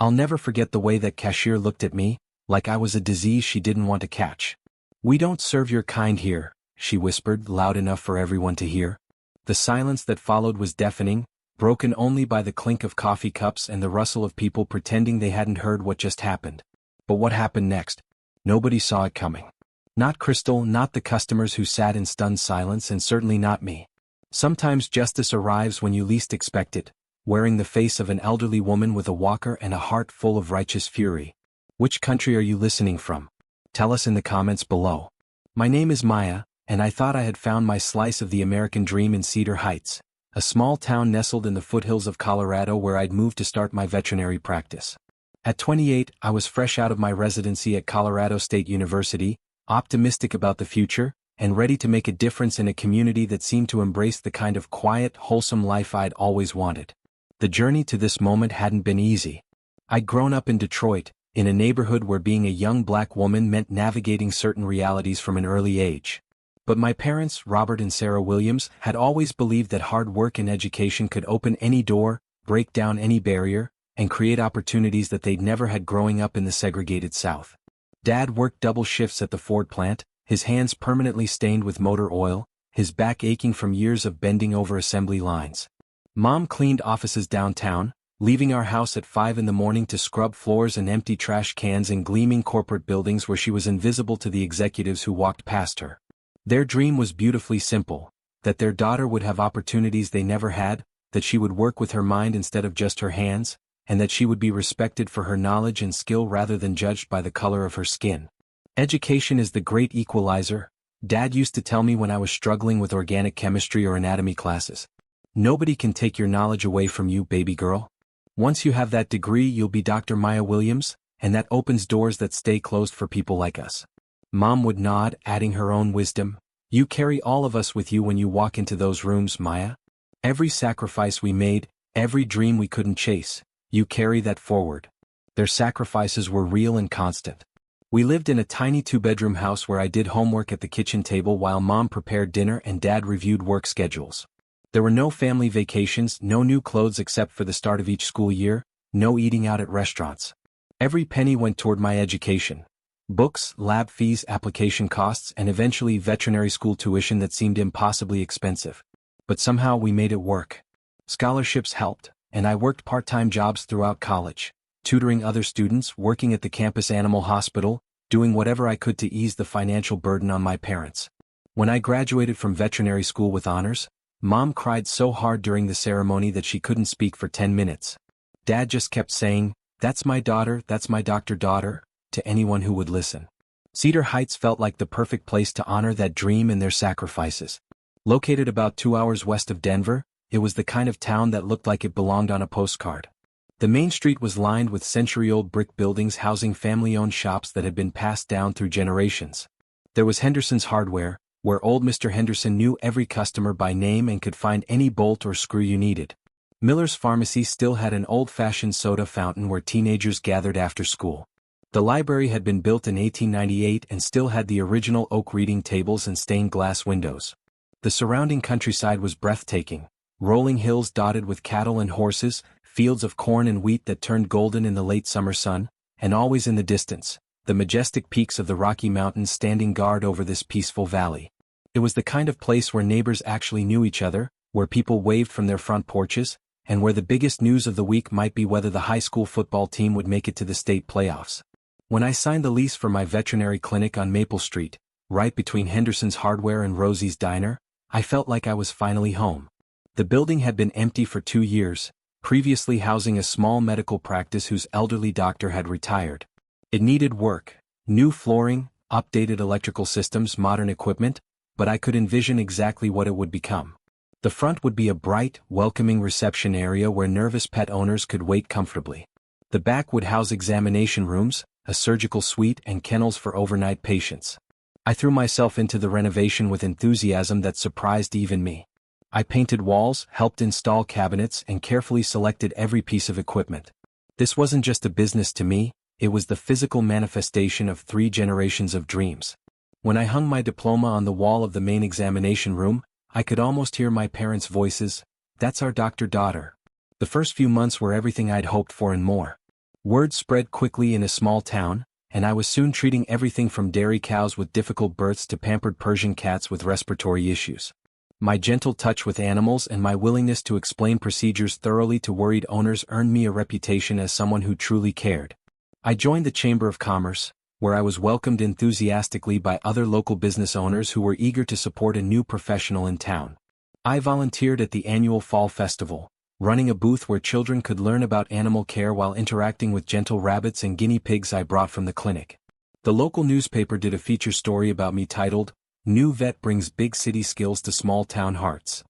I'll never forget the way that Cashier looked at me, like I was a disease she didn't want to catch. "We don't serve your kind here," she whispered, loud enough for everyone to hear. The silence that followed was deafening, broken only by the clink of coffee cups and the rustle of people pretending they hadn't heard what just happened. But what happened next? Nobody saw it coming. Not Crystal, not the customers who sat in stunned silence, and certainly not me. Sometimes justice arrives when you least expect it, wearing the face of an elderly woman with a walker and a heart full of righteous fury. Which country are you listening from? Tell us in the comments below. My name is Maya, and I thought I had found my slice of the American dream in Cedar Heights, a small town nestled in the foothills of Colorado where I'd moved to start my veterinary practice. At 28, I was fresh out of my residency at Colorado State University, optimistic about the future, and ready to make a difference in a community that seemed to embrace the kind of quiet, wholesome life I'd always wanted. The journey to this moment hadn't been easy. I'd grown up in Detroit, in a neighborhood where being a young black woman meant navigating certain realities from an early age. But my parents, Robert and Sarah Williams, had always believed that hard work and education could open any door, break down any barrier, and create opportunities that they'd never had growing up in the segregated South. Dad worked double shifts at the Ford plant, his hands permanently stained with motor oil, his back aching from years of bending over assembly lines. Mom cleaned offices downtown, leaving our house at 5 in the morning to scrub floors and empty trash cans in gleaming corporate buildings where she was invisible to the executives who walked past her. Their dream was beautifully simple, that their daughter would have opportunities they never had, that she would work with her mind instead of just her hands, and that she would be respected for her knowledge and skill rather than judged by the color of her skin. Education is the great equalizer, Dad used to tell me when I was struggling with organic chemistry or anatomy classes. Nobody can take your knowledge away from you, baby girl. Once you have that degree, you'll be Dr. Maya Williams, and that opens doors that stay closed for people like us. Mom would nod, adding her own wisdom. You carry all of us with you when you walk into those rooms, Maya. Every sacrifice we made, every dream we couldn't chase, you carry that forward. Their sacrifices were real and constant. We lived in a tiny 2-bedroom house where I did homework at the kitchen table while Mom prepared dinner and Dad reviewed work schedules. There were no family vacations, no new clothes except for the start of each school year, no eating out at restaurants. Every penny went toward my education. Books, lab fees, application costs, and eventually veterinary school tuition that seemed impossibly expensive. But somehow we made it work. Scholarships helped, and I worked part-time jobs throughout college, tutoring other students, working at the campus animal hospital, doing whatever I could to ease the financial burden on my parents. When I graduated from veterinary school with honors, Mom cried so hard during the ceremony that she couldn't speak for 10 minutes. Dad just kept saying, "That's my daughter, that's my doctor daughter," to anyone who would listen. Cedar Heights felt like the perfect place to honor that dream and their sacrifices. Located about 2 hours west of Denver, it was the kind of town that looked like it belonged on a postcard. The main street was lined with century-old brick buildings housing family-owned shops that had been passed down through generations. There was Henderson's Hardware, where old Mr. Henderson knew every customer by name and could find any bolt or screw you needed. Miller's Pharmacy still had an old-fashioned soda fountain where teenagers gathered after school. The library had been built in 1898 and still had the original oak reading tables and stained glass windows. The surrounding countryside was breathtaking, rolling hills dotted with cattle and horses, fields of corn and wheat that turned golden in the late summer sun, and always in the distance, the majestic peaks of the Rocky Mountains standing guard over this peaceful valley. It was the kind of place where neighbors actually knew each other, where people waved from their front porches, and where the biggest news of the week might be whether the high school football team would make it to the state playoffs. When I signed the lease for my veterinary clinic on Maple Street, right between Henderson's Hardware and Rosie's Diner, I felt like I was finally home. The building had been empty for 2 years, previously housing a small medical practice whose elderly doctor had retired. It needed work, new flooring, updated electrical systems, modern equipment, but I could envision exactly what it would become. The front would be a bright, welcoming reception area where nervous pet owners could wait comfortably. The back would house examination rooms, a surgical suite, and kennels for overnight patients. I threw myself into the renovation with enthusiasm that surprised even me. I painted walls, helped install cabinets, and carefully selected every piece of equipment. This wasn't just a business to me, it was the physical manifestation of 3 generations of dreams. When I hung my diploma on the wall of the main examination room, I could almost hear my parents' voices, "That's our doctor daughter." The first few months were everything I'd hoped for and more. Word spread quickly in a small town, and I was soon treating everything from dairy cows with difficult births to pampered Persian cats with respiratory issues. My gentle touch with animals and my willingness to explain procedures thoroughly to worried owners earned me a reputation as someone who truly cared. I joined the Chamber of Commerce, where I was welcomed enthusiastically by other local business owners who were eager to support a new professional in town. I volunteered at the annual Fall Festival, running a booth where children could learn about animal care while interacting with gentle rabbits and guinea pigs I brought from the clinic. The local newspaper did a feature story about me titled, "New Vet Brings Big City Skills to Small Town Hearts."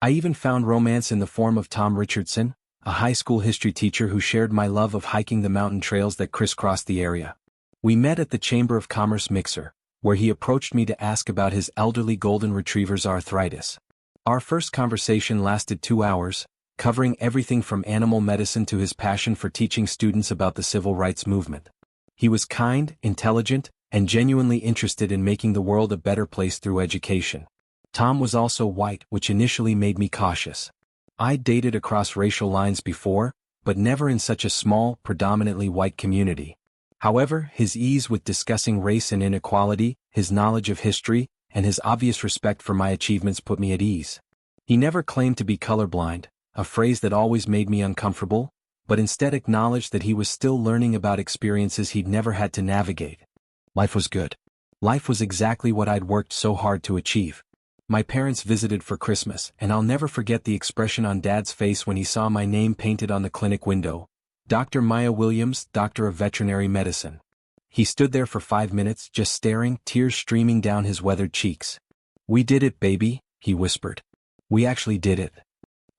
I even found romance in the form of Tom Richardson, a high school history teacher who shared my love of hiking the mountain trails that crisscrossed the area. We met at the Chamber of Commerce mixer, where he approached me to ask about his elderly golden retriever's arthritis. Our first conversation lasted 2 hours, covering everything from animal medicine to his passion for teaching students about the civil rights movement. He was kind, intelligent, and genuinely interested in making the world a better place through education. Tom was also white, which initially made me cautious. I'd dated across racial lines before, but never in such a small, predominantly white community. However, his ease with discussing race and inequality, his knowledge of history, and his obvious respect for my achievements put me at ease. He never claimed to be colorblind, a phrase that always made me uncomfortable, but instead acknowledged that he was still learning about experiences he'd never had to navigate. Life was good. Life was exactly what I'd worked so hard to achieve. My parents visited for Christmas, and I'll never forget the expression on Dad's face when he saw my name painted on the clinic window. Dr. Maya Williams, Doctor of Veterinary Medicine. He stood there for 5 minutes, just staring, tears streaming down his weathered cheeks. "We did it, baby," he whispered. "We actually did it."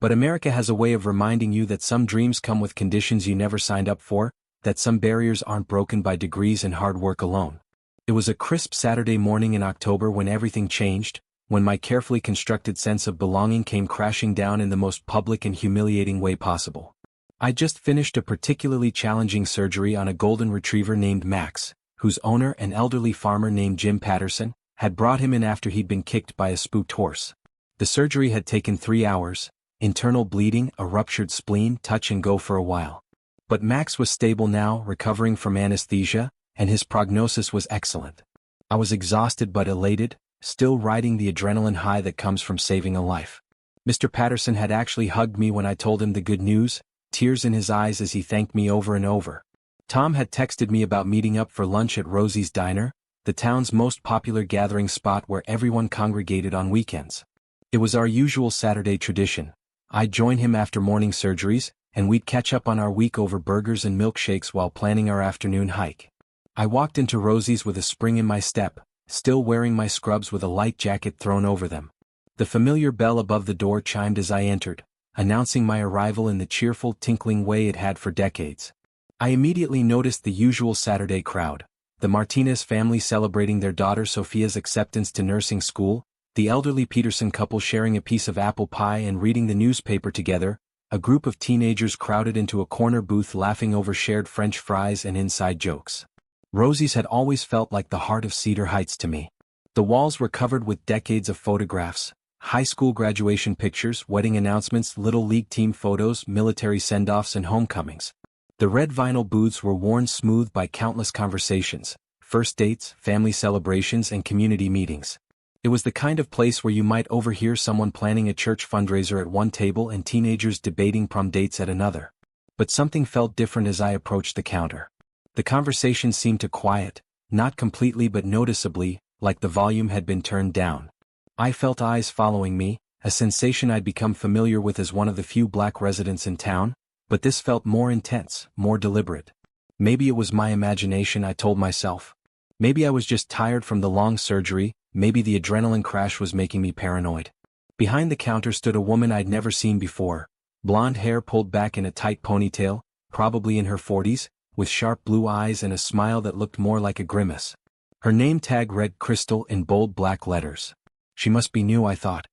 But America has a way of reminding you that some dreams come with conditions you never signed up for, that some barriers aren't broken by degrees and hard work alone. It was a crisp Saturday morning in October when everything changed, when my carefully constructed sense of belonging came crashing down in the most public and humiliating way possible. I just finished a particularly challenging surgery on a golden retriever named Max, whose owner, an elderly farmer named Jim Patterson, had brought him in after he'd been kicked by a spooked horse. The surgery had taken 3 hours, internal bleeding, a ruptured spleen, touch and go for a while. But Max was stable now, recovering from anesthesia, and his prognosis was excellent. I was exhausted but elated, still riding the adrenaline high that comes from saving a life. Mr. Patterson had actually hugged me when I told him the good news, tears in his eyes as he thanked me over and over. Tom had texted me about meeting up for lunch at Rosie's Diner, the town's most popular gathering spot where everyone congregated on weekends. It was our usual Saturday tradition. I'd join him after morning surgeries, and we'd catch up on our week over burgers and milkshakes while planning our afternoon hike. I walked into Rosie's with a spring in my step, still wearing my scrubs with a light jacket thrown over them. The familiar bell above the door chimed as I entered, announcing my arrival in the cheerful, tinkling way it had for decades. I immediately noticed the usual Saturday crowd, the Martinez family celebrating their daughter Sophia's acceptance to nursing school, the elderly Peterson couple sharing a piece of apple pie and reading the newspaper together, a group of teenagers crowded into a corner booth laughing over shared French fries and inside jokes. Rosie's had always felt like the heart of Cedar Heights to me. The walls were covered with decades of photographs, high school graduation pictures, wedding announcements, little league team photos, military send-offs and homecomings. The red vinyl booths were worn smooth by countless conversations, first dates, family celebrations and community meetings. It was the kind of place where you might overhear someone planning a church fundraiser at one table and teenagers debating prom dates at another. But something felt different as I approached the counter. The conversation seemed to quiet, not completely but noticeably, like the volume had been turned down. I felt eyes following me, a sensation I'd become familiar with as one of the few black residents in town, but this felt more intense, more deliberate. Maybe it was my imagination, I told myself. Maybe I was just tired from the long surgery, maybe the adrenaline crash was making me paranoid. Behind the counter stood a woman I'd never seen before, blonde hair pulled back in a tight ponytail, probably in her 40s, with sharp blue eyes and a smile that looked more like a grimace. Her name tag read Crystal in bold black letters. She must be new, I thought.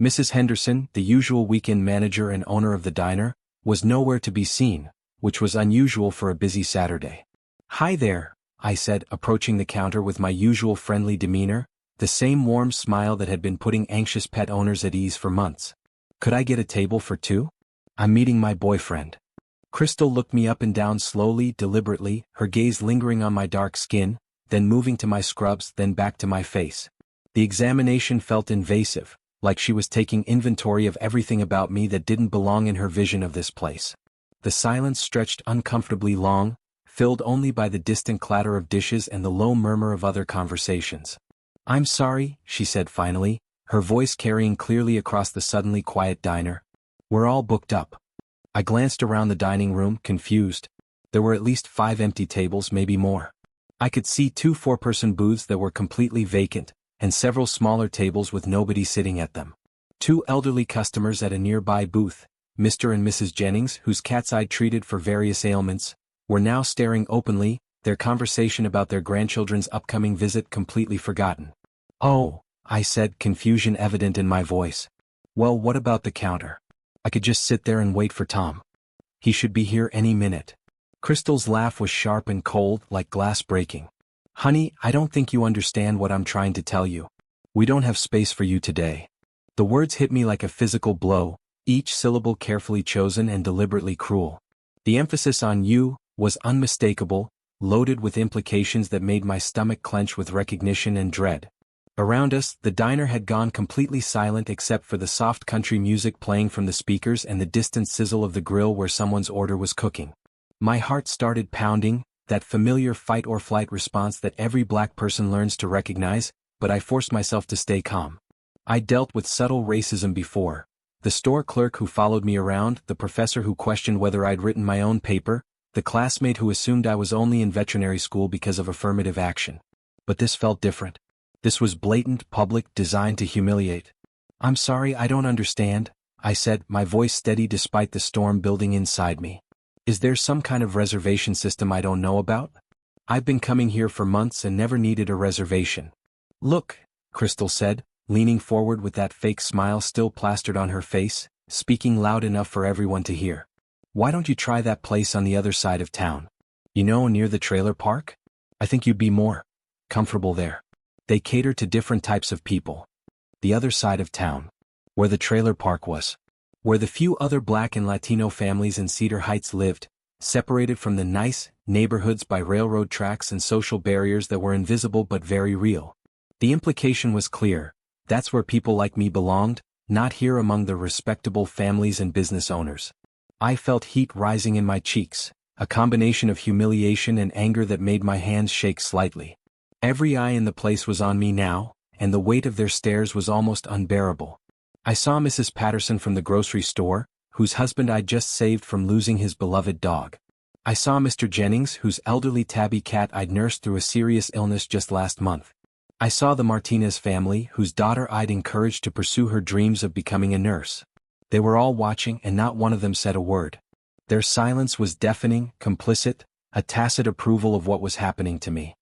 Mrs. Henderson, the usual weekend manager and owner of the diner, was nowhere to be seen, which was unusual for a busy Saturday. "Hi there," I said, approaching the counter with my usual friendly demeanor, the same warm smile that had been putting anxious pet owners at ease for months. "Could I get a table for two? I'm meeting my boyfriend." Crystal looked me up and down slowly, deliberately, her gaze lingering on my dark skin, then moving to my scrubs, then back to my face. The examination felt invasive, like she was taking inventory of everything about me that didn't belong in her vision of this place. The silence stretched uncomfortably long, filled only by the distant clatter of dishes and the low murmur of other conversations. "I'm sorry," she said finally, her voice carrying clearly across the suddenly quiet diner. "We're all booked up." I glanced around the dining room, confused. There were at least 5 empty tables, maybe more. I could see 2 four-person booths that were completely vacant, and several smaller tables with nobody sitting at them. 2 elderly customers at a nearby booth, Mr. and Mrs. Jennings, whose cats I'd treated for various ailments, were now staring openly, their conversation about their grandchildren's upcoming visit completely forgotten. "Oh," I said, confusion evident in my voice. "Well, what about the counter? I could just sit there and wait for Tom. He should be here any minute." Crystal's laugh was sharp and cold, like glass breaking. "Honey, I don't think you understand what I'm trying to tell you. We don't have space for you today." The words hit me like a physical blow, each syllable carefully chosen and deliberately cruel. The emphasis on "you" was unmistakable, loaded with implications that made my stomach clench with recognition and dread. Around us, the diner had gone completely silent except for the soft country music playing from the speakers and the distant sizzle of the grill where someone's order was cooking. My heart started pounding, that familiar fight-or-flight response that every black person learns to recognize, but I forced myself to stay calm. I dealt with subtle racism before. The store clerk who followed me around, the professor who questioned whether I'd written my own paper, the classmate who assumed I was only in veterinary school because of affirmative action. But this felt different. This was blatant, public, designed to humiliate. "I'm sorry, I don't understand," I said, my voice steady despite the storm building inside me. "Is there some kind of reservation system I don't know about? I've been coming here for months and never needed a reservation." "Look," Crystal said, leaning forward with that fake smile still plastered on her face, speaking loud enough for everyone to hear. "Why don't you try that place on the other side of town? You know, near the trailer park? I think you'd be more comfortable there. They cater to different types of people." The other side of town. Where the trailer park was. Where the few other Black and Latino families in Cedar Heights lived, separated from the nice neighborhoods by railroad tracks and social barriers that were invisible but very real. The implication was clear. That's where people like me belonged, not here among the respectable families and business owners. I felt heat rising in my cheeks, a combination of humiliation and anger that made my hands shake slightly. Every eye in the place was on me now, and the weight of their stares was almost unbearable. I saw Mrs. Patterson from the grocery store, whose husband I'd just saved from losing his beloved dog. I saw Mr. Jennings, whose elderly tabby cat I'd nursed through a serious illness just last month. I saw the Martinez family, whose daughter I'd encouraged to pursue her dreams of becoming a nurse. They were all watching and not one of them said a word. Their silence was deafening, complicit, a tacit approval of what was happening to me.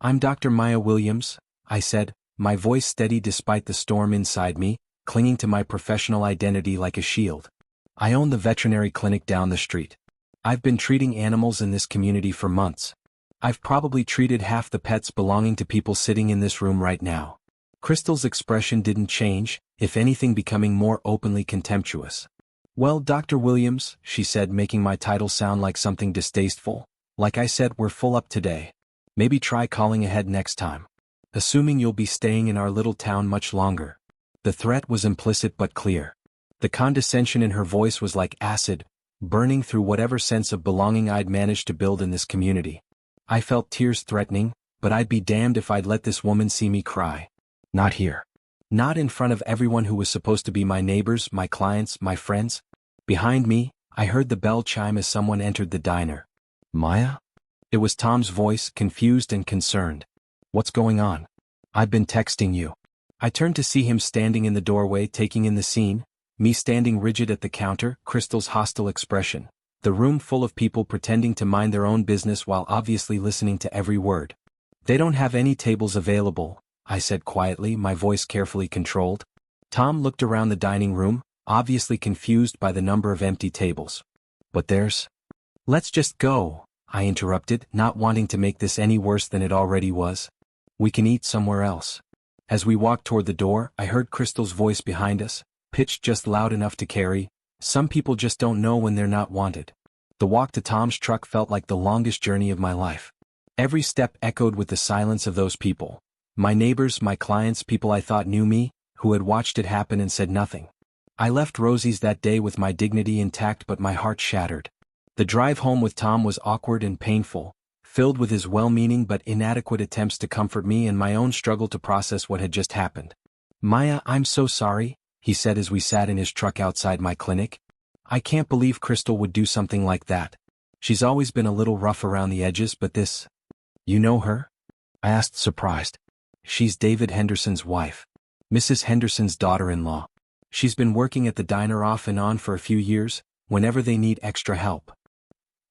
"I'm Dr. Maya Williams," I said, my voice steady despite the storm inside me, clinging to my professional identity like a shield. "I own the veterinary clinic down the street. I've been treating animals in this community for months. I've probably treated half the pets belonging to people sitting in this room right now." Crystal's expression didn't change, if anything becoming more openly contemptuous. "Well, Dr. Williams," she said, making my title sound like something distasteful, "like I said, we're full up today. Maybe try calling ahead next time. Assuming you'll be staying in our little town much longer." The threat was implicit but clear. The condescension in her voice was like acid, burning through whatever sense of belonging I'd managed to build in this community. I felt tears threatening, but I'd be damned if I'd let this woman see me cry. Not here. Not in front of everyone who was supposed to be my neighbors, my clients, my friends. Behind me, I heard the bell chime as someone entered the diner. "Maya?" It was Tom's voice, confused and concerned. "What's going on?" "I've been texting you." I turned to see him standing in the doorway taking in the scene, me standing rigid at the counter, Crystal's hostile expression, the room full of people pretending to mind their own business while obviously listening to every word. "They don't have any tables available," I said quietly, my voice carefully controlled. Tom looked around the dining room, obviously confused by the number of empty tables. "But there's—" "Let's just go," I interrupted, not wanting to make this any worse than it already was. "We can eat somewhere else." As we walked toward the door, I heard Crystal's voice behind us, pitched just loud enough to carry, "Some people just don't know when they're not wanted." The walk to Tom's truck felt like the longest journey of my life. Every step echoed with the silence of those people. My neighbors, my clients, people I thought knew me, who had watched it happen and said nothing. I left Rosie's that day with my dignity intact but my heart shattered. The drive home with Tom was awkward and painful, filled with his well-meaning but inadequate attempts to comfort me and my own struggle to process what had just happened. "Maya, I'm so sorry," he said as we sat in his truck outside my clinic. "I can't believe Crystal would do something like that. She's always been a little rough around the edges, but this—" "You know her?" I asked, surprised. "She's David Henderson's wife. Mrs. Henderson's daughter-in-law. She's been working at the diner off and on for a few years, whenever they need extra help."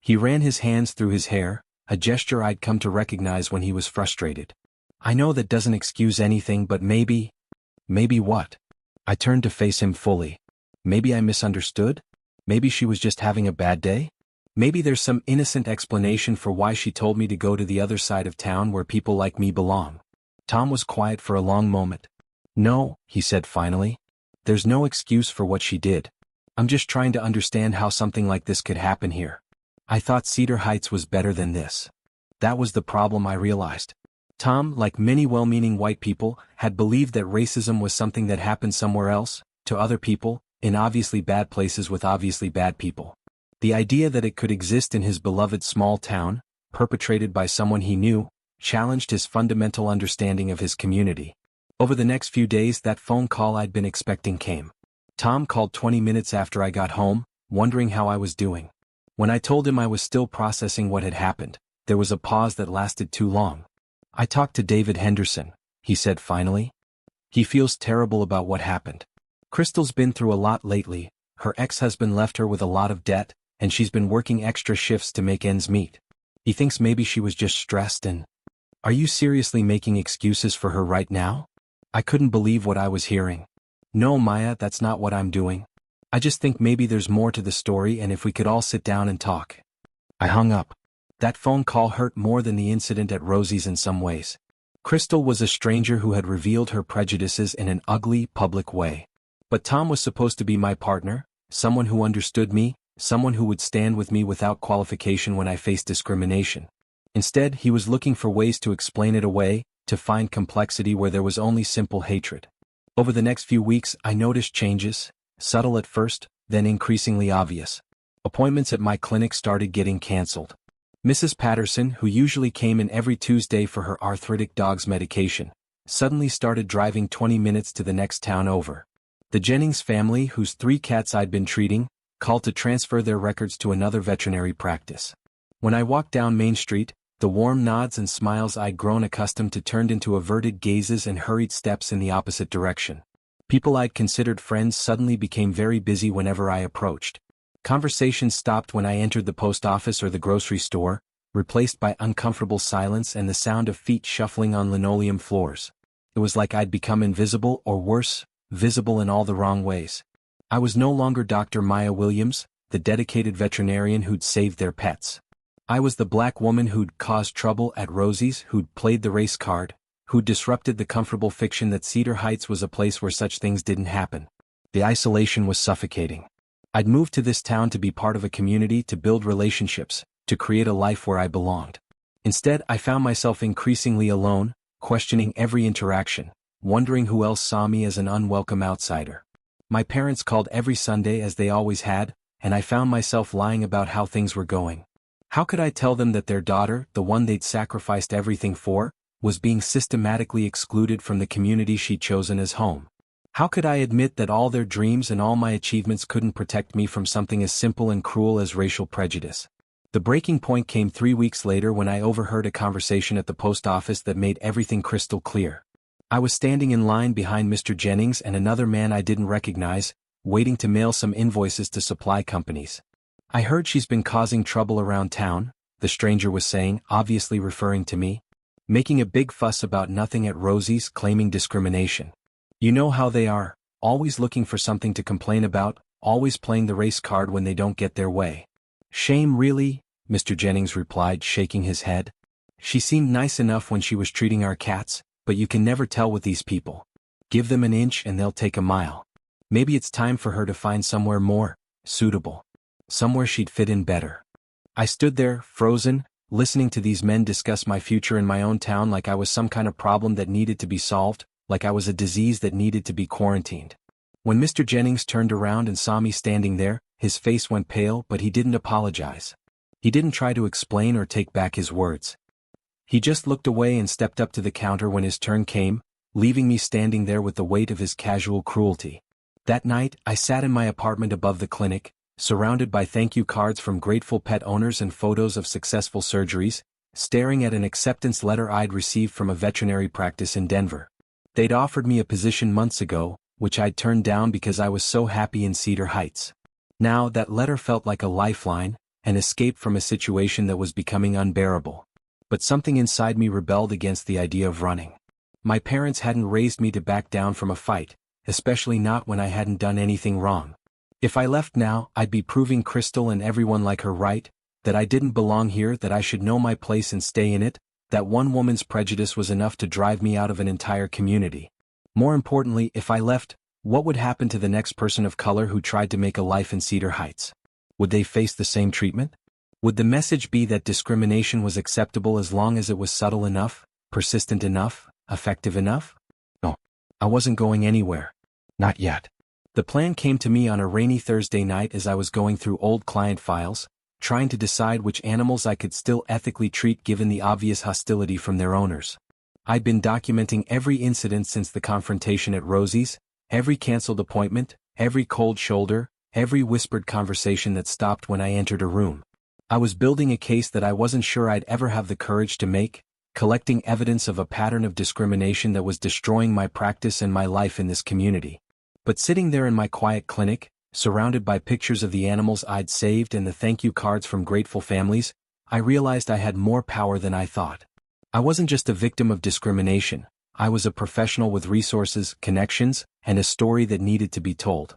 He ran his hands through his hair, a gesture I'd come to recognize when he was frustrated. "I know that doesn't excuse anything, but maybe—" "Maybe what?" I turned to face him fully. "Maybe I misunderstood? Maybe she was just having a bad day? Maybe there's some innocent explanation for why she told me to go to the other side of town where people like me belong." Tom was quiet for a long moment. "No," he said finally. "There's no excuse for what she did. I'm just trying to understand how something like this could happen here. I thought Cedar Heights was better than this." That was the problem, I realized. Tom, like many well-meaning white people, had believed that racism was something that happened somewhere else, to other people, in obviously bad places with obviously bad people. The idea that it could exist in his beloved small town, perpetrated by someone he knew, challenged his fundamental understanding of his community. Over the next few days, that phone call I'd been expecting came. Tom called 20 minutes after I got home, wondering how I was doing. When I told him I was still processing what had happened, there was a pause that lasted too long. "I talked to David Henderson," he said finally. "He feels terrible about what happened. Crystal's been through a lot lately. Her ex-husband left her with a lot of debt, and she's been working extra shifts to make ends meet. He thinks maybe she was just stressed and—" "Are you seriously making excuses for her right now?" I couldn't believe what I was hearing. "No, Maya, that's not what I'm doing. I just think maybe there's more to the story, and if we could all sit down and talk." I hung up. That phone call hurt more than the incident at Rosie's in some ways. Crystal was a stranger who had revealed her prejudices in an ugly, public way. But Tom was supposed to be my partner, someone who understood me, someone who would stand with me without qualification when I faced discrimination. Instead, he was looking for ways to explain it away, to find complexity where there was only simple hatred. Over the next few weeks, I noticed changes, subtle at first, then increasingly obvious. Appointments at my clinic started getting canceled. Mrs. Patterson, who usually came in every Tuesday for her arthritic dog's medication, suddenly started driving 20 minutes to the next town over. The Jennings family, whose 3 cats I'd been treating, called to transfer their records to another veterinary practice. When I walked down Main Street, the warm nods and smiles I'd grown accustomed to turned into averted gazes and hurried steps in the opposite direction. People I'd considered friends suddenly became very busy whenever I approached. Conversations stopped when I entered the post office or the grocery store, replaced by uncomfortable silence and the sound of feet shuffling on linoleum floors. It was like I'd become invisible, or worse, visible in all the wrong ways. I was no longer Dr. Maya Williams, the dedicated veterinarian who'd saved their pets. I was the black woman who'd caused trouble at Rosie's, who'd played the race card, who'd disrupted the comfortable fiction that Cedar Heights was a place where such things didn't happen. The isolation was suffocating. I'd moved to this town to be part of a community, to build relationships, to create a life where I belonged. Instead, I found myself increasingly alone, questioning every interaction, wondering who else saw me as an unwelcome outsider. My parents called every Sunday as they always had, and I found myself lying about how things were going. How could I tell them that their daughter, the one they'd sacrificed everything for, was being systematically excluded from the community she'd chosen as home? How could I admit that all their dreams and all my achievements couldn't protect me from something as simple and cruel as racial prejudice? The breaking point came 3 weeks later when I overheard a conversation at the post office that made everything crystal clear. I was standing in line behind Mr. Jennings and another man I didn't recognize, waiting to mail some invoices to supply companies. "I heard she's been causing trouble around town," the stranger was saying, obviously referring to me. "Making a big fuss about nothing at Rosie's, claiming discrimination. You know how they are, always looking for something to complain about, always playing the race card when they don't get their way." "Shame, really?" Mr. Jennings replied, shaking his head. "She seemed nice enough when she was treating our cats, but you can never tell with these people. Give them an inch and they'll take a mile. Maybe it's time for her to find somewhere more suitable. Somewhere she'd fit in better." I stood there, frozen, listening to these men discuss my future in my own town like I was some kind of problem that needed to be solved, like I was a disease that needed to be quarantined. When Mr. Jennings turned around and saw me standing there, his face went pale, but he didn't apologize. He didn't try to explain or take back his words. He just looked away and stepped up to the counter when his turn came, leaving me standing there with the weight of his casual cruelty. That night, I sat in my apartment above the clinic, surrounded by thank you cards from grateful pet owners and photos of successful surgeries, staring at an acceptance letter I'd received from a veterinary practice in Denver. They'd offered me a position months ago, which I'd turned down because I was so happy in Cedar Heights. Now, that letter felt like a lifeline, an escape from a situation that was becoming unbearable. But something inside me rebelled against the idea of running. My parents hadn't raised me to back down from a fight, especially not when I hadn't done anything wrong. If I left now, I'd be proving Crystal and everyone like her right, that I didn't belong here, that I should know my place and stay in it, that one woman's prejudice was enough to drive me out of an entire community. More importantly, if I left, what would happen to the next person of color who tried to make a life in Cedar Heights? Would they face the same treatment? Would the message be that discrimination was acceptable as long as it was subtle enough, persistent enough, effective enough? No, I wasn't going anywhere. Not yet. The plan came to me on a rainy Thursday night as I was going through old client files, trying to decide which animals I could still ethically treat given the obvious hostility from their owners. I'd been documenting every incident since the confrontation at Rosie's, every canceled appointment, every cold shoulder, every whispered conversation that stopped when I entered a room. I was building a case that I wasn't sure I'd ever have the courage to make, collecting evidence of a pattern of discrimination that was destroying my practice and my life in this community. But sitting there in my quiet clinic, surrounded by pictures of the animals I'd saved and the thank you cards from grateful families, I realized I had more power than I thought. I wasn't just a victim of discrimination, I was a professional with resources, connections, and a story that needed to be told.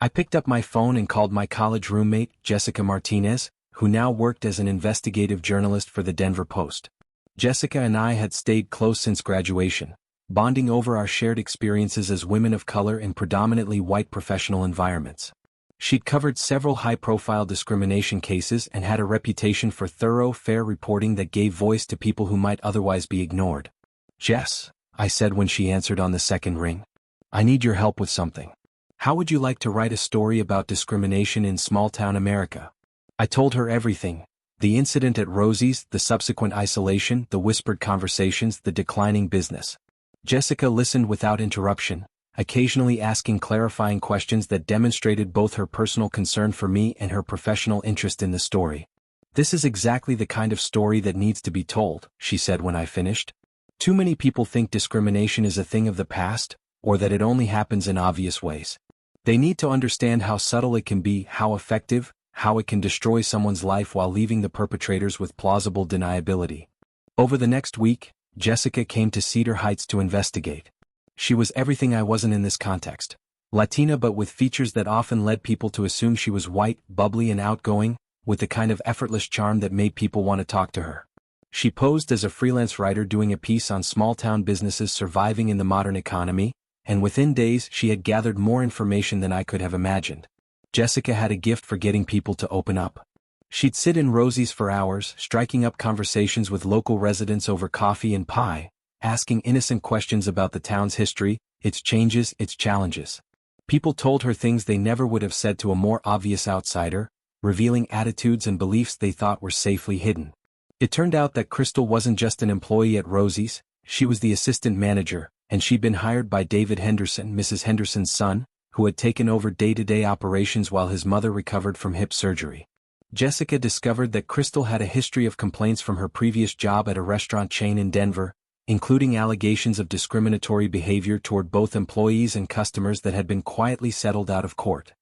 I picked up my phone and called my college roommate, Jessica Martinez, who now worked as an investigative journalist for the Denver Post. Jessica and I had stayed close since graduation, bonding over our shared experiences as women of color in predominantly white professional environments. She'd covered several high-profile discrimination cases and had a reputation for thorough, fair reporting that gave voice to people who might otherwise be ignored. "Jess," I said when she answered on the second ring, "I need your help with something. How would you like to write a story about discrimination in small-town America?" I told her everything. The incident at Rosie's, the subsequent isolation, the whispered conversations, the declining business. Jessica listened without interruption, occasionally asking clarifying questions that demonstrated both her personal concern for me and her professional interest in the story. "This is exactly the kind of story that needs to be told," she said when I finished. "Too many people think discrimination is a thing of the past, or that it only happens in obvious ways. They need to understand how subtle it can be, how effective, how it can destroy someone's life while leaving the perpetrators with plausible deniability." Over the next week, Jessica came to Cedar Heights to investigate. She was everything I wasn't in this context. Latina but with features that often led people to assume she was white, bubbly and outgoing, with the kind of effortless charm that made people want to talk to her. She posed as a freelance writer doing a piece on small-town businesses surviving in the modern economy, and within days she had gathered more information than I could have imagined. Jessica had a gift for getting people to open up. She'd sit in Rosie's for hours, striking up conversations with local residents over coffee and pie, asking innocent questions about the town's history, its changes, its challenges. People told her things they never would have said to a more obvious outsider, revealing attitudes and beliefs they thought were safely hidden. It turned out that Crystal wasn't just an employee at Rosie's, she was the assistant manager, and she'd been hired by David Henderson, Mrs. Henderson's son, who had taken over day-to-day operations while his mother recovered from hip surgery. Jessica discovered that Crystal had a history of complaints from her previous job at a restaurant chain in Denver, including allegations of discriminatory behavior toward both employees and customers that had been quietly settled out of court.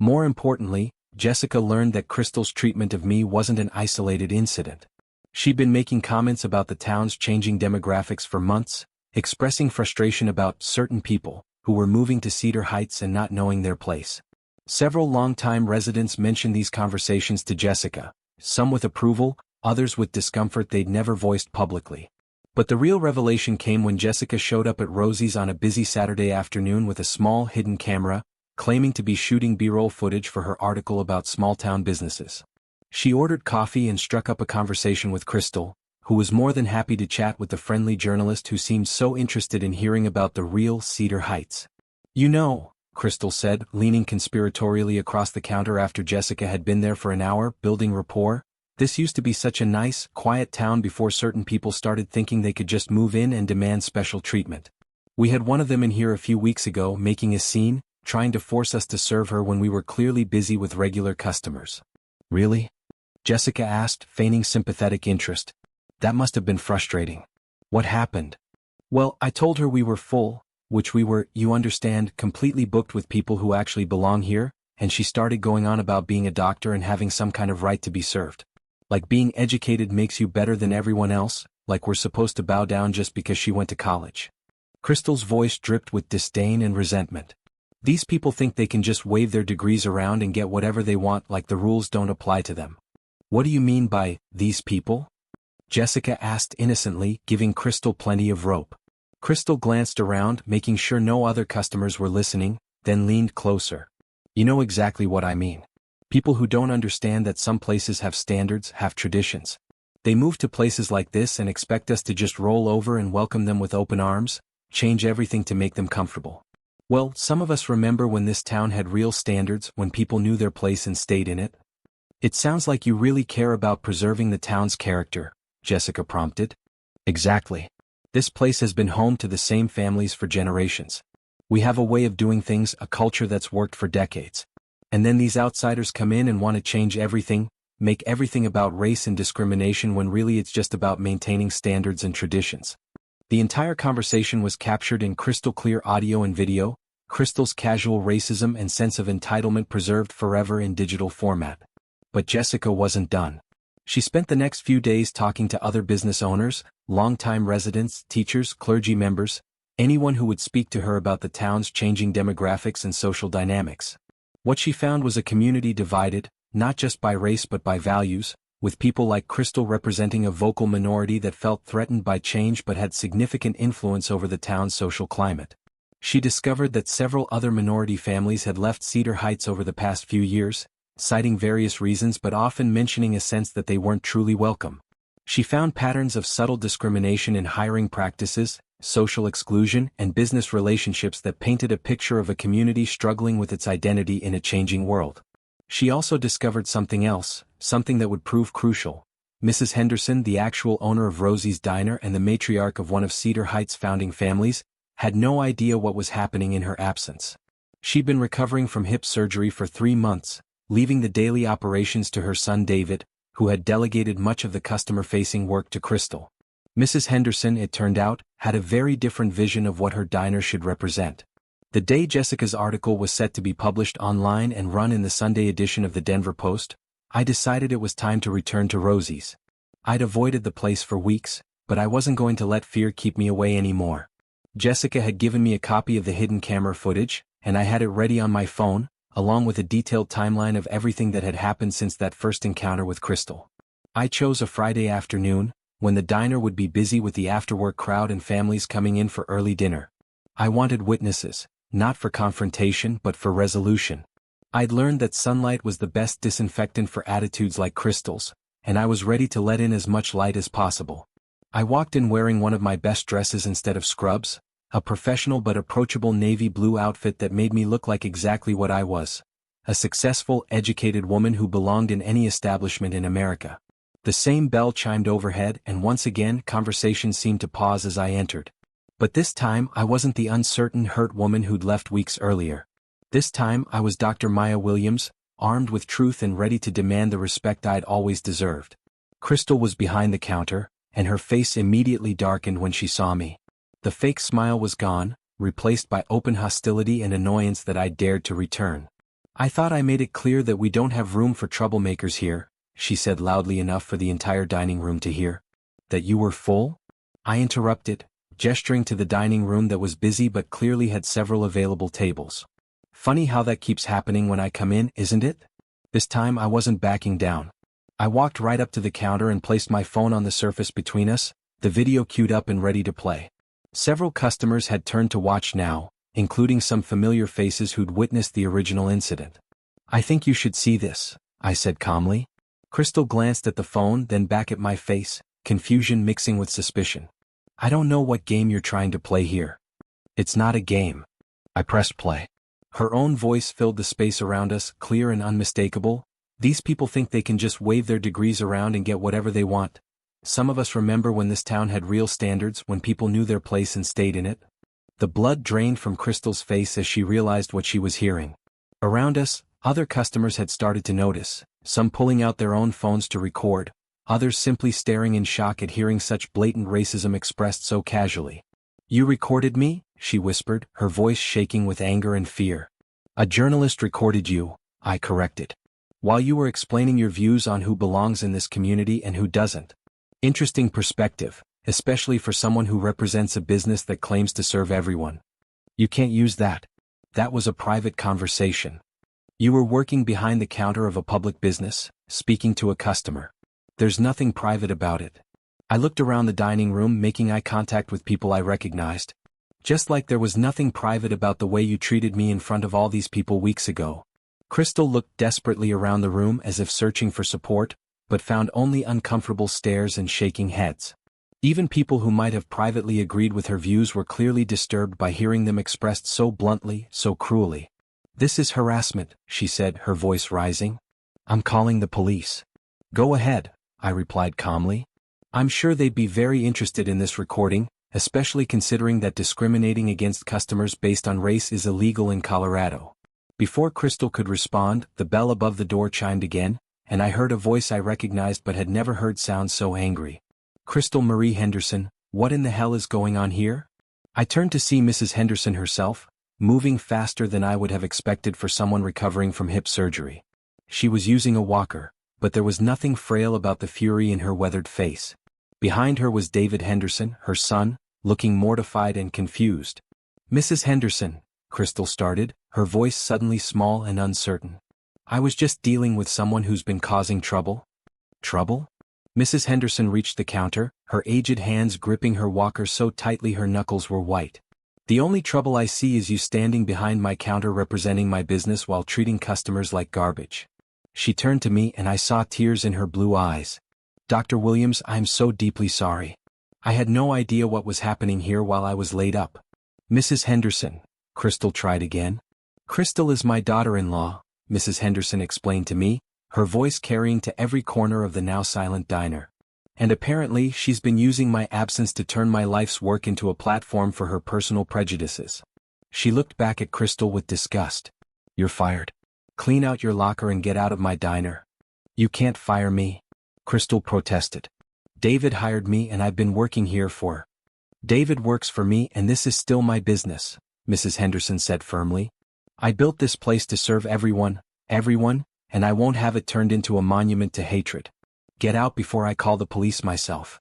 More importantly, Jessica learned that Crystal's treatment of me wasn't an isolated incident. She'd been making comments about the town's changing demographics for months, expressing frustration about certain people who were moving to Cedar Heights and not knowing their place. Several longtime residents mentioned these conversations to Jessica, some with approval, others with discomfort they'd never voiced publicly. But the real revelation came when Jessica showed up at Rosie's on a busy Saturday afternoon with a small hidden camera, claiming to be shooting B-roll footage for her article about small-town businesses. She ordered coffee and struck up a conversation with Crystal, who was more than happy to chat with the friendly journalist who seemed so interested in hearing about the real Cedar Heights. "You know," Crystal said, leaning conspiratorially across the counter after Jessica had been there for an hour, building rapport, "this used to be such a nice, quiet town before certain people started thinking they could just move in and demand special treatment. We had one of them in here a few weeks ago making a scene, trying to force us to serve her when we were clearly busy with regular customers." "Really?" Jessica asked, feigning sympathetic interest. "That must have been frustrating. What happened?" "Well, I told her we were full, which we were, you understand, completely booked with people who actually belong here, and she started going on about being a doctor and having some kind of right to be served. Like being educated makes you better than everyone else, like we're supposed to bow down just because she went to college." Crystal's voice dripped with disdain and resentment. "These people think they can just wave their degrees around and get whatever they want like the rules don't apply to them." "What do you mean by, these people?" Jessica asked innocently, giving Crystal plenty of rope. Crystal glanced around, making sure no other customers were listening, then leaned closer. "You know exactly what I mean. People who don't understand that some places have standards, have traditions. They move to places like this and expect us to just roll over and welcome them with open arms, change everything to make them comfortable. Well, some of us remember when this town had real standards, when people knew their place and stayed in it." "It sounds like you really care about preserving the town's character," Jessica prompted. "Exactly. This place has been home to the same families for generations. We have a way of doing things, a culture that's worked for decades. And then these outsiders come in and want to change everything, make everything about race and discrimination when really it's just about maintaining standards and traditions." The entire conversation was captured in crystal clear audio and video, Crystal's casual racism and sense of entitlement preserved forever in digital format. But Jessica wasn't done. She spent the next few days talking to other business owners, longtime residents, teachers, clergy members, anyone who would speak to her about the town's changing demographics and social dynamics. What she found was a community divided, not just by race but by values, with people like Crystal representing a vocal minority that felt threatened by change but had significant influence over the town's social climate. She discovered that several other minority families had left Cedar Heights over the past few years, citing various reasons but often mentioning a sense that they weren't truly welcome. She found patterns of subtle discrimination in hiring practices, social exclusion, and business relationships that painted a picture of a community struggling with its identity in a changing world. She also discovered something else, something that would prove crucial. Mrs. Henderson, the actual owner of Rosie's Diner and the matriarch of one of Cedar Heights' founding families, had no idea what was happening in her absence. She'd been recovering from hip surgery for 3 months, leaving the daily operations to her son David, who had delegated much of the customer-facing work to Crystal. Mrs. Henderson, it turned out, had a very different vision of what her diner should represent. The day Jessica's article was set to be published online and run in the Sunday edition of the Denver Post, I decided it was time to return to Rosie's. I'd avoided the place for weeks, but I wasn't going to let fear keep me away anymore. Jessica had given me a copy of the hidden camera footage, and I had it ready on my phone, along with a detailed timeline of everything that had happened since that first encounter with Crystal. I chose a Friday afternoon, when the diner would be busy with the after-work crowd and families coming in for early dinner. I wanted witnesses, not for confrontation but for resolution. I'd learned that sunlight was the best disinfectant for attitudes like Crystal's, and I was ready to let in as much light as possible. I walked in wearing one of my best dresses instead of scrubs, a professional but approachable navy blue outfit that made me look like exactly what I was, a successful, educated woman who belonged in any establishment in America. The same bell chimed overhead and once again conversation seemed to pause as I entered. But this time I wasn't the uncertain, hurt woman who'd left weeks earlier. This time I was Dr. Maya Williams, armed with truth and ready to demand the respect I'd always deserved. Crystal was behind the counter, and her face immediately darkened when she saw me. The fake smile was gone, replaced by open hostility and annoyance that I dared to return. "I thought I made it clear that we don't have room for troublemakers here," she said loudly enough for the entire dining room to hear. "That you were full?" I interrupted, gesturing to the dining room that was busy but clearly had several available tables. "Funny how that keeps happening when I come in, isn't it?" This time I wasn't backing down. I walked right up to the counter and placed my phone on the surface between us, the video queued up and ready to play. Several customers had turned to watch now, including some familiar faces who'd witnessed the original incident. "I think you should see this," I said calmly. Crystal glanced at the phone, then back at my face, confusion mixing with suspicion. I don't know what game you're trying to play here. It's not a game. I pressed play. Her own voice filled the space around us, clear and unmistakable. These people think they can just wave their degrees around and get whatever they want. Some of us remember when this town had real standards, when people knew their place and stayed in it. The blood drained from Crystal's face as she realized what she was hearing. Around us, other customers had started to notice, some pulling out their own phones to record, others simply staring in shock at hearing such blatant racism expressed so casually. You recorded me? She whispered, her voice shaking with anger and fear. A journalist recorded you, I corrected. While you were explaining your views on who belongs in this community and who doesn't. Interesting perspective, especially for someone who represents a business that claims to serve everyone. You can't use that. That was a private conversation. You were working behind the counter of a public business, speaking to a customer. There's nothing private about it. I looked around the dining room, making eye contact with people I recognized. Just like there was nothing private about the way you treated me in front of all these people weeks ago. Crystal looked desperately around the room as if searching for support, but found only uncomfortable stares and shaking heads. Even people who might have privately agreed with her views were clearly disturbed by hearing them expressed so bluntly, so cruelly. This is harassment, she said, her voice rising. I'm calling the police. Go ahead, I replied calmly. I'm sure they'd be very interested in this recording, especially considering that discriminating against customers based on race is illegal in Colorado. Before Crystal could respond, the bell above the door chimed again, and I heard a voice I recognized but had never heard sound so angry. Crystal Marie Henderson, what in the hell is going on here? I turned to see Mrs. Henderson herself, moving faster than I would have expected for someone recovering from hip surgery. She was using a walker, but there was nothing frail about the fury in her weathered face. Behind her was David Henderson, her son, looking mortified and confused. Mrs. Henderson, Crystal started, her voice suddenly small and uncertain. I was just dealing with someone who's been causing trouble. Trouble? Mrs. Henderson reached the counter, her aged hands gripping her walker so tightly her knuckles were white. The only trouble I see is you standing behind my counter representing my business while treating customers like garbage. She turned to me and I saw tears in her blue eyes. Dr. Williams, I'm so deeply sorry. I had no idea what was happening here while I was laid up. Mrs. Henderson, Crystal tried again. Crystal is my daughter-in-law, Mrs. Henderson explained to me, her voice carrying to every corner of the now silent diner. And apparently she's been using my absence to turn my life's work into a platform for her personal prejudices. She looked back at Crystal with disgust. You're fired. Clean out your locker and get out of my diner. You can't fire me, Crystal protested. David hired me and I've been working here for. David works for me and this is still my business, Mrs. Henderson said firmly. I built this place to serve everyone, and I won't have it turned into a monument to hatred. Get out before I call the police myself.